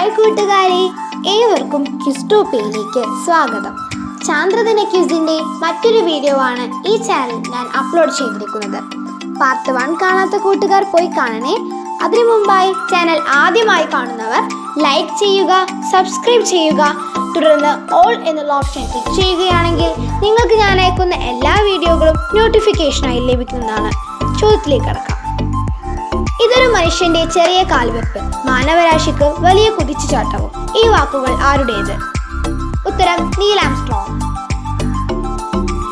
Hi കൂട്ടുകാരെ, ഏവർക്കും ക്വിസ്റ്റോപ്പിയയിലേക്ക് സ്വാഗതം. ചാന്ദ്രദിന ക്വിസിന്റെ മറ്റൊരു വീഡിയോ ആണ് ഈ ചാനൽ ഞാൻ അപ്ലോഡ് ചെയ്തിരിക്കുന്നത്. പാർട്ട് 1 കാണാത്ത കൂട്ടുകാർ പോയി കാണണേ. അതിനു മുമ്പായി ചാനൽ ആദ്യമായി കാണുന്നവർ ലൈക്ക് ചെയ്യുക, സബ്സ്ക്രൈബ് ചെയ്യുക, തുടർന്ന് ഓൾ എന്നുള്ള ഓപ്ഷൻ ക്ലിക്ക് ചെയ്യുകയാണെങ്കിൽ നിങ്ങൾക്ക് ഞാൻ അയക്കുന്ന എല്ലാ വീഡിയോകളും നോട്ടിഫിക്കേഷനായി ലഭിക്കുന്നതാണ്. ചോദ്യത്തിലേക്ക് കടക്കാം. ഇതൊരു മനുഷ്യന്റെ ചെറിയ കാൽവെപ്പ്, മാനവരാശിക്ക് വലിയ കുതിച്ചുചാട്ടവും. ഈ വാക്കുകൾ ആരുടേത്? ഉത്തരം നീൽ ആംസ്ട്രോങ്.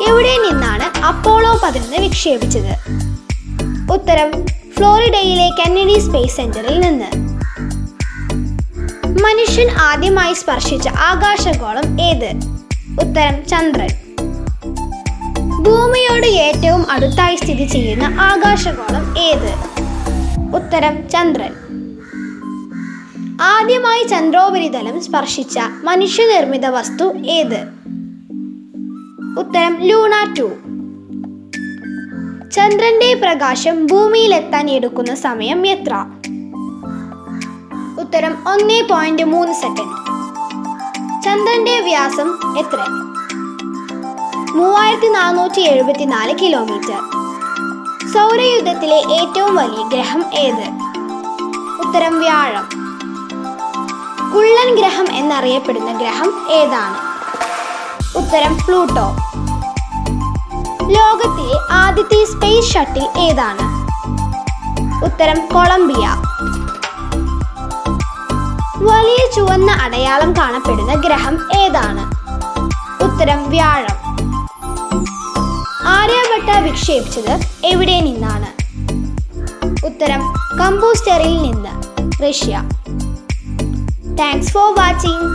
എവിടെ നിന്നാണ് അപ്പോളോ 11 വിക്ഷേപിച്ചത്? ഉത്തരം ഫ്ലോറിഡയിലെ കെന്നഡി സ്പേസ് സെന്ററിൽ നിന്ന്. മനുഷ്യൻ ആദ്യമായി സ്പർശിച്ച ആകാശഗോളം ഏത്? ഉത്തരം ചന്ദ്രൻ. ഭൂമിയോട് ഏറ്റവും അടുത്തായി സ്ഥിതി ചെയ്യുന്ന ആകാശഗോളം ഏത്? ഉത്തരം ചന്ദ്രൻ. ആദ്യമായി ചന്ദ്രോപരിതലം സ്പർശിച്ച മനുഷ്യനിർമ്മിത വസ്തു ഏത്? ഉത്തരം ലൂണ 2. ചന്ദ്രന്റെ പ്രകാശം ഭൂമിയിലെത്താൻ എടുക്കുന്ന സമയം എത്ര? ഉത്തരം 1.3 സെക്കൻഡ്. ചന്ദ്രന്റെ വ്യാസം എത്ര? 3474 കിലോമീറ്റർ. സൗരയൂഥത്തിലെ ഏറ്റവും വലിയ ഗ്രഹം ഏത്? ഉത്തരം വ്യാഴം. കുള്ളൻ ഗ്രഹം എന്നറിയപ്പെടുന്ന ഗ്രഹം ഏതാണ്? ഉത്തരം പ്ലൂട്ടോ. ലോകത്തിലെ ആദ്യത്തെ സ്പേസ് ഷട്ടിൽ ഏതാണ്? ഉത്തരം കൊളംബിയ. വലിയ ചുവന്ന അടയാളം കാണപ്പെടുന്ന ഗ്രഹം ഏതാണ്? ഉത്തരം വ്യാഴം. ആര്യഭട്ട വിക്ഷേപിച്ചത് എവിടെ നിന്നാണ്? ഉത്തരം കമ്പോസ്റ്ററിൽ നിന്ന്, റഷ്യ. Thanks for watching.